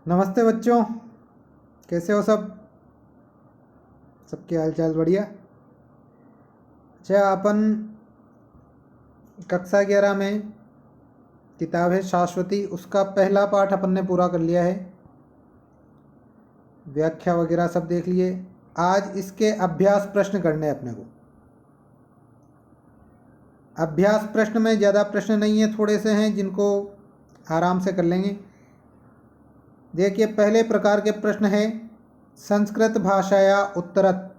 नमस्ते बच्चों, कैसे हो सब? सबके हाल चाल बढ़िया। अच्छा, अपन कक्षा 11 में किताब है शाश्वती, उसका पहला पाठ अपन ने पूरा कर लिया है। व्याख्या वगैरह सब देख लिए। आज इसके अभ्यास प्रश्न करने हैं अपने को। अभ्यास प्रश्न में ज़्यादा प्रश्न नहीं है, थोड़े से हैं जिनको आराम से कर लेंगे। देखिए, पहले प्रकार के प्रश्न है संस्कृत भाषाया उत्तरत,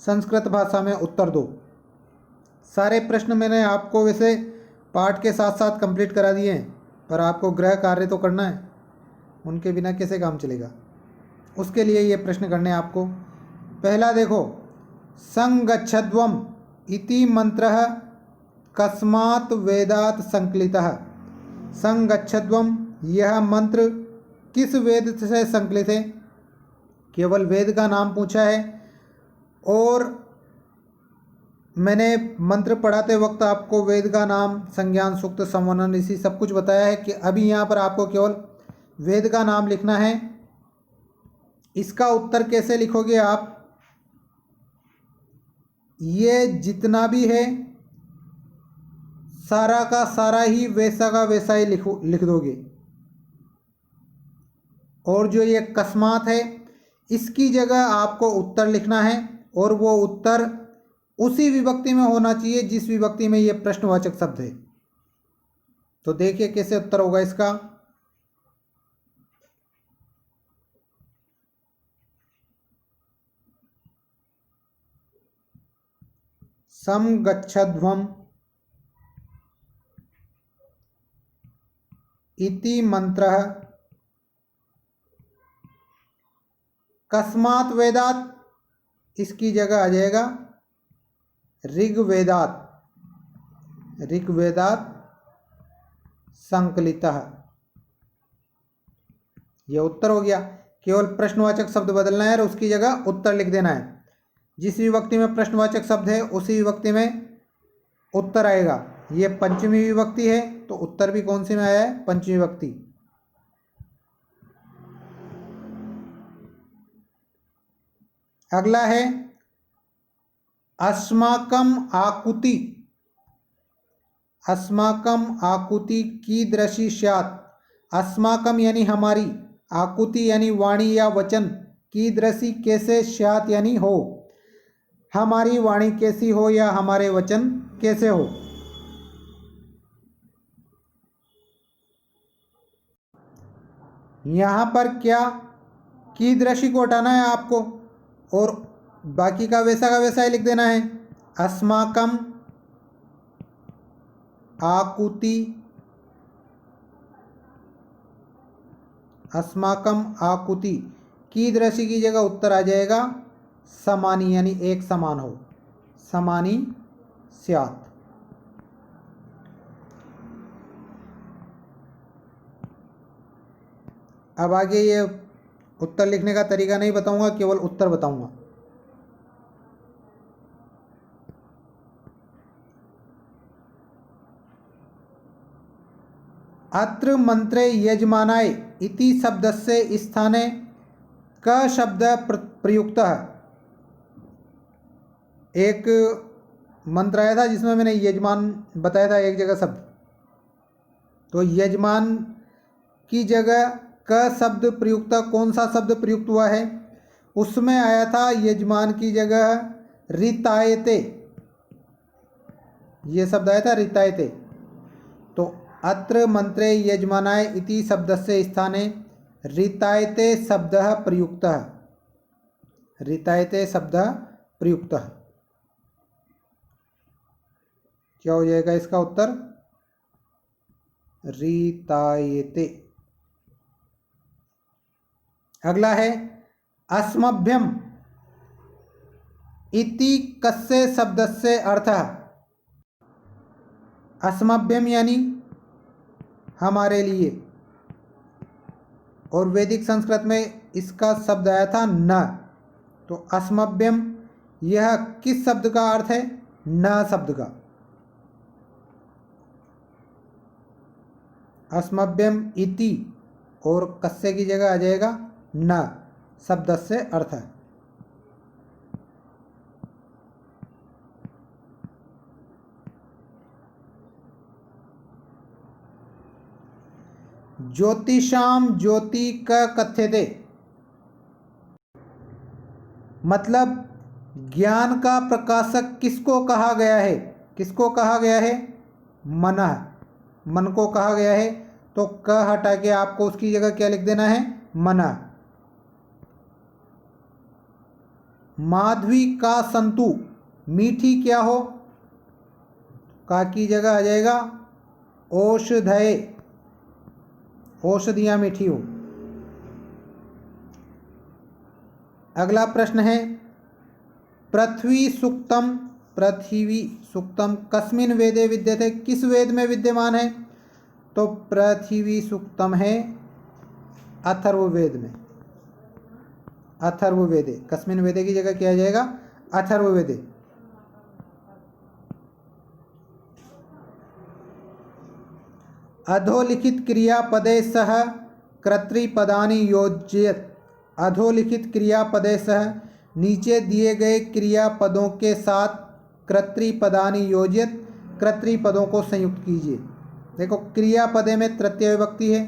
संस्कृत भाषा में उत्तर दो। सारे प्रश्न मैंने आपको वैसे पाठ के साथ साथ कंप्लीट करा दिए हैं, पर आपको गृह कार्य तो करना है, उनके बिना कैसे काम चलेगा। उसके लिए ये प्रश्न करने हैं आपको। पहला देखो, संगच्छध्वम इति मंत्रः कस्मात् वेदात् संकलितः। संगच्छध्वम, यह मंत्र किस वेद से संकलित है? केवल वेद का नाम पूछा है। और मैंने मंत्र पढ़ाते वक्त आपको वेद का नाम, संज्ञान सूक्त, संवर्णन, इसी सब कुछ बताया है कि अभी यहाँ पर आपको केवल वेद का नाम लिखना है। इसका उत्तर कैसे लिखोगे आप? ये जितना भी है सारा का सारा ही वैसा का वैसा ही लिख दोगे। और जो ये कस्मात है, इसकी जगह आपको उत्तर लिखना है, और वो उत्तर उसी विभक्ति में होना चाहिए जिस विभक्ति में ये प्रश्नवाचक शब्द है। तो देखिए कैसे उत्तर होगा इसका। समगच्छध्वम इति मंत्रः कस्मात् वेदात्, इसकी जगह आ जाएगा ऋग्वेदात्, ऋग्वेदात् संकलितः। यह उत्तर हो गया। केवल प्रश्नवाचक शब्द बदलना है और उसकी जगह उत्तर लिख देना है। जिस विभक्ति में प्रश्नवाचक शब्द है उसी विभक्ति में उत्तर आएगा। ये पंचमी विभक्ति है तो उत्तर भी कौन सी में आया है? पंचमी विभक्ति। अगला है अस्माकम आकुति, अस्माकम आकुति कीदृशी स्यात्। अस्माकम यानी हमारी, आकुति यानी वाणी या वचन, कीदृशी कैसे, स्यात् यानी हो, हमारी वाणी कैसी हो या हमारे वचन कैसे हो। यहाँ पर क्या कीदृशी को हटाना है आपको और बाकी का वैसा ही लिख देना है। अस्माकम आकुति, अस्माकम आकुति कीदृशी की जगह उत्तर आ जाएगा समानी, यानी एक समान हो, समानी स्यात्। अब आगे ये उत्तर लिखने का तरीका नहीं बताऊंगा, केवल उत्तर बताऊंगा। अत्र मंत्रे यजमानाय इति शब्दस्य स्थाने क शब्द प्रयुक्तः। एक मंत्र आया था जिसमें मैंने यजमान बताया था एक जगह शब्द, तो यजमान की जगह क शब्द प्रयुक्त, कौन सा शब्द प्रयुक्त हुआ है? उसमें आया था यजमान की जगह रितायते, ये शब्द आया था रितायते। तो अत्र मंत्रे यजमानाय इति शब्दस्य स्थाने रितायते शब्दः प्रयुक्तः, रितायते शब्दः प्रयुक्तः। क्या हो जाएगा इसका उत्तर? रितायते। अगला है अस्मभ्यम इति कस्य शब्दस्य अर्थः। अस्मभ्यम यानी हमारे लिए, और वैदिक संस्कृत में इसका शब्द आया था न। तो अस्मभ्यम यह किस शब्द का अर्थ है? न शब्द का। अस्मभ्यम इति और कस्य की जगह आ जाएगा न, शब्द से अर्थ है। ज्योतिषाम ज्योति क कथ्यते, मतलब ज्ञान का प्रकाशक किसको कहा गया है? किसको कहा गया है? मनः, मन को कहा गया है। तो क हटा के आपको उसकी जगह क्या लिख देना है? मनः। माधवी का संतु, मीठी क्या हो? का की जगह आ जाएगा औषधये, औषधियाँ मीठी हो। अगला प्रश्न है पृथ्वी सूक्तम, पृथ्वी सूक्तम कस्मिन वेदे विद्यते, किस वेद में विद्यमान है? तो पृथ्वी सूक्तम है अथर्ववेद में, अथर्ववेदे। कस्मिन वेदे की जगह क्या आ जाएगा? अथर्ववेदे। अधोलिखित क्रियापदे सह कर्तृपदानि योज्येत, अधोलिखित क्रियापदे सह, नीचे दिए गए क्रियापदों के साथ कर्तृपदानि योज्येत, कर्तृपदों को संयुक्त कीजिए। देखो क्रियापदे में तृतीय विभक्ति है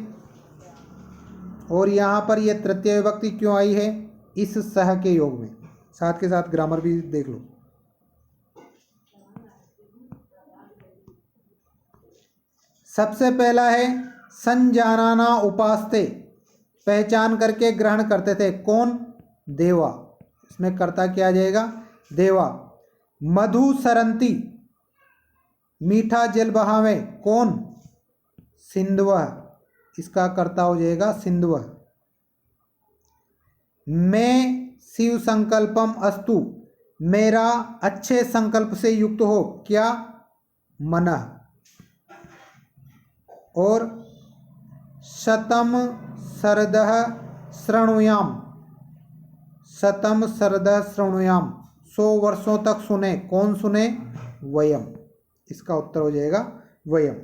और यहाँ पर यह तृतीय विभक्ति क्यों आई है? इस सह के योग में। साथ के साथ ग्रामर भी देख लो। सबसे पहला है संजानाना उपासते, पहचान करके ग्रहण करते थे। कौन? देवा। इसमें कर्ता क्या आ जाएगा? देवा। मधु सरंती, मीठा जल बहावे। कौन? सिंधुवः, इसका कर्ता हो जाएगा सिंधुवः। मैं शिव संकल्पम अस्तु, मेरा अच्छे संकल्प से युक्त हो। क्या? मनः। और शतम शरदः शृणुयाम, शतम शरदः शृणुयाम, 100 वर्षों तक सुने। कौन सुने? वयम, इसका उत्तर हो जाएगा वयम।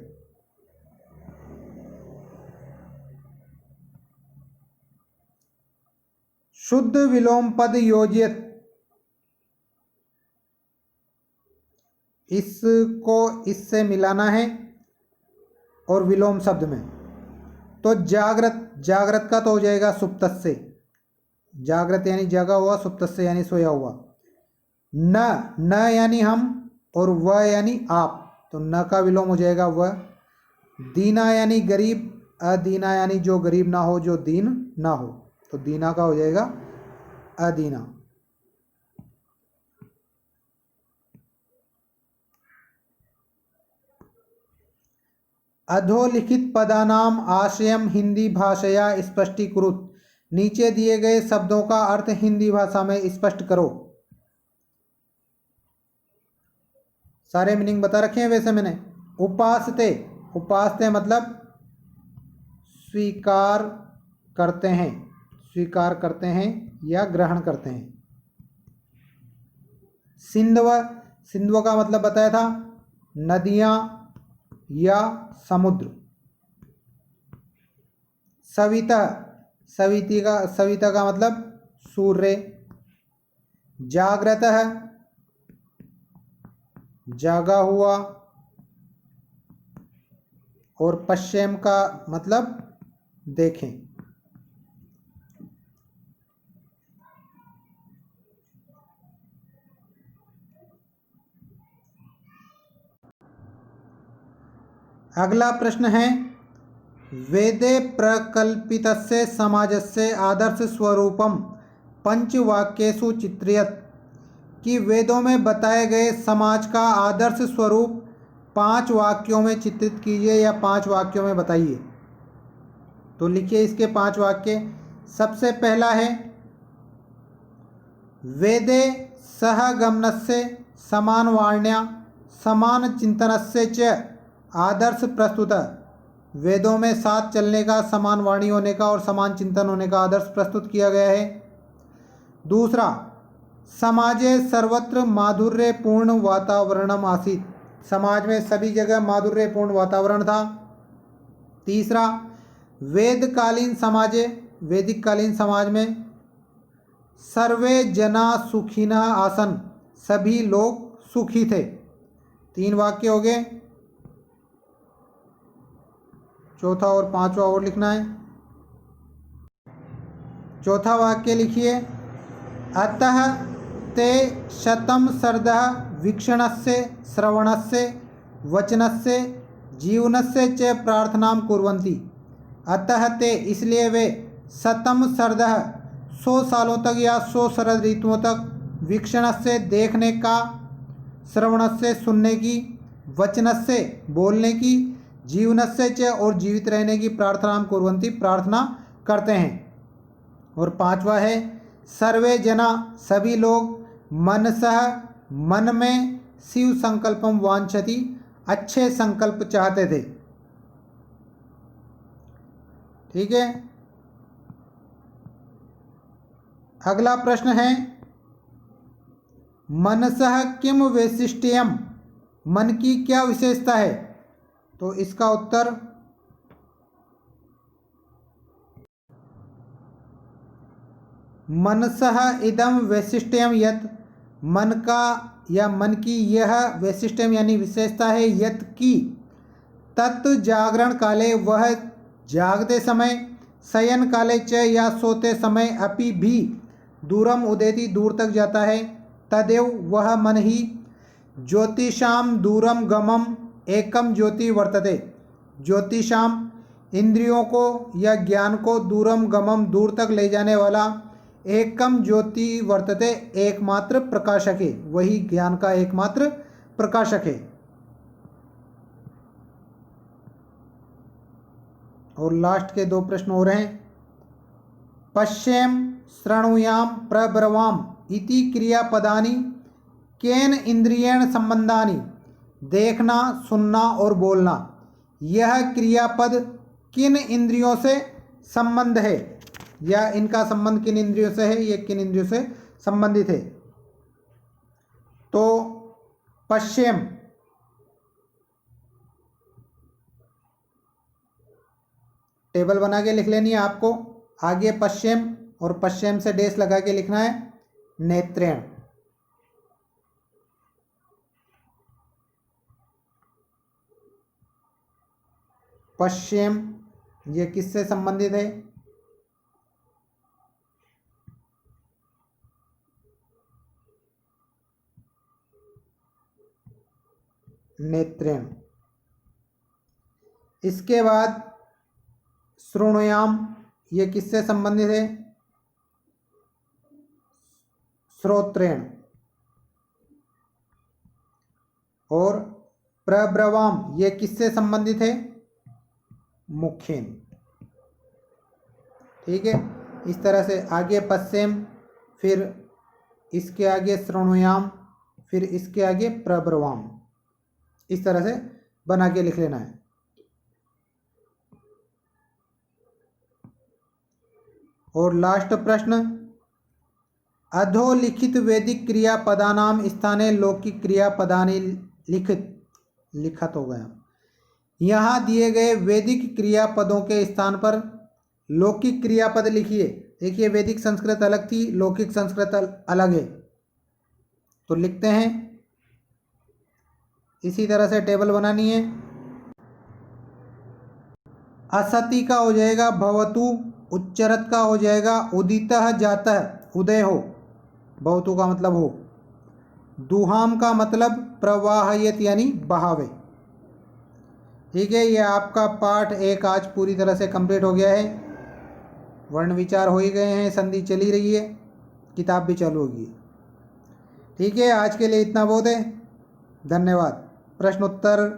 शुद्ध विलोम पद योजित, इसको इससे मिलाना है और विलोम शब्द में। तो जागृत, जागृत का तो हो जाएगा सुप्तस्य, जागृत यानी जगा हुआ, सुप्तस्य यानी सोया हुआ। न, न यानी हम और व यानी आप, तो न का विलोम हो जाएगा व। दीना यानी गरीब, अदीना यानी जो गरीब ना हो, जो दीन ना हो, तो दीना का हो जाएगा अदीना। अधोलिखित पदानाम आशयम हिंदी भाषया स्पष्टीकृत, नीचे दिए गए शब्दों का अर्थ हिंदी भाषा में स्पष्ट करो। सारे मीनिंग बता रखे हैं वैसे मैंने। उपासते, उपासते मतलब स्वीकार करते हैं, स्वीकार करते हैं या ग्रहण करते हैं। सिंधव, सिंधव का मतलब बताया था नदियां या समुद्र। सविता, सविता का मतलब सूर्य। जागृत है, जागा हुआ। और पश्चिम का मतलब देखें। अगला प्रश्न है वेदे प्रकल्पितस्य समाजस्य आदर्श स्वरूपम पंचवाक्येषु चित्र्यत, कि वेदों में बताए गए समाज का आदर्श स्वरूप 5 वाक्यों में चित्रित कीजिए या 5 वाक्यों में बताइए। तो लिखिए इसके 5 वाक्य। सबसे पहला है वेदे सहगमनस्य समान वाण्या समान चिंतनस्य च आदर्श प्रस्तुत, वेदों में साथ चलने का, समान वाणी होने का और समान चिंतन होने का आदर्श प्रस्तुत किया गया है। दूसरा, समाजे सर्वत्र माधुर्यपूर्ण वातावरणम आसीत्, समाज में सभी जगह माधुर्यपूर्ण वातावरण था। तीसरा, वेदकालीन समाजे, वैदिक कालीन समाज में सर्वे जना सुखिनः आसन, सभी लोग सुखी थे। 3 वाक्य हो गए, चौथा और 5वां और लिखना है। चौथा वाक्य लिखिए, अतः ते शतं सर्दः वीक्षणस्य श्रवणस्य वचनस्य जीवनस्य च प्रार्थनां कुर्वन्ति। अतः ते, इसलिए वे, शतं सर्दः 100 सालों तक या 100 शरद ऋतुओं तक, वीक्षणस्य देखने का, श्रवणस्य सुनने की, वचनस्य बोलने की, जीवनस्य च और जीवित रहने की प्रार्थनां कुर्वन्ति प्रार्थना करते हैं। और 5वां है, सर्वे जना, सभी लोग, मनसः मन में, शिव संकल्पम वांछति, अच्छे संकल्प चाहते थे। ठीक है। अगला प्रश्न है, मनसः किम वैशिष्ट्यम, मन की क्या विशेषता है? तो इसका उत्तर मनसः इदम वैशिष्ट्यम यत्, मन का या मन की यह वैशिष्ट्यम यानी विशेषता है, यत् की, तत् जागरण काले, वह जागते समय, शयन काले च या सोते समय, अपि भी, दूरम उदेति, दूर तक जाता है, तदेव, वह मन ही, ज्योतिषाम दूरम गमम एकम ज्योति वर्तते, ज्योतिषाम इंद्रियों को या ज्ञान को, दूरम गमम दूर तक ले जाने वाला, एकम ज्योति वर्तते, एकमात्र प्रकाशक है, वही ज्ञान का एकमात्र प्रकाशक है। और लास्ट के 2 प्रश्न हो रहे हैं, पश्येम शृणुयाम प्रब्रवाम इति क्रियापदानि केन इंद्रियेण संबंधानि, देखना, सुनना और बोलना, यह क्रियापद किन इंद्रियों से संबंध है, या इनका संबंध किन इंद्रियों से है, ये किन इंद्रियों से संबंधित है? तो पश्येम, टेबल बना के लिख लेनी है आपको, आगे पश्चिम और पश्चिम से डेस लगा के लिखना है नेत्रेण। पश्चिम ये किससे संबंधित है? नेत्रेण। इसके बाद श्रोणयाम ये किससे संबंधित है? श्रोत्रेण। और प्रब्रवाम ये किससे संबंधित है? मुखेन। ठीक है, इस तरह से आगे पश्चिम, फिर इसके आगे श्रोणयाम, फिर इसके आगे प्रब्रवाम, इस तरह से बना के लिख लेना है। और लास्ट प्रश्न, अधोलिखित वैदिक क्रियापदानाम स्थाने लौकिक क्रियापदानि लिखत हो गया। यहाँ दिए गए वैदिक क्रियापदों के स्थान पर लौकिक क्रियापद लिखिए। देखिए वैदिक संस्कृत अलग थी, लौकिक संस्कृत अलग है, तो लिखते हैं। इसी तरह से टेबल बनानी है। असति का हो जाएगा भवतु, उच्चरत का हो जाएगा उदितः जातः, उदय हो, भवतु का मतलब हो। दुहाम का मतलब प्रवाहयत यानी बहावे। ठीक है, ये आपका पाठ 1 आज पूरी तरह से कंप्लीट हो गया है। वर्ण विचार हो ही गए हैं, संधि चली रही है, किताब भी चालू होगी। ठीक है, आज के लिए इतना बहुत है। धन्यवाद। प्रश्न उत्तर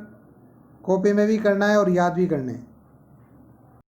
कॉपी में भी करना है और याद भी करना है।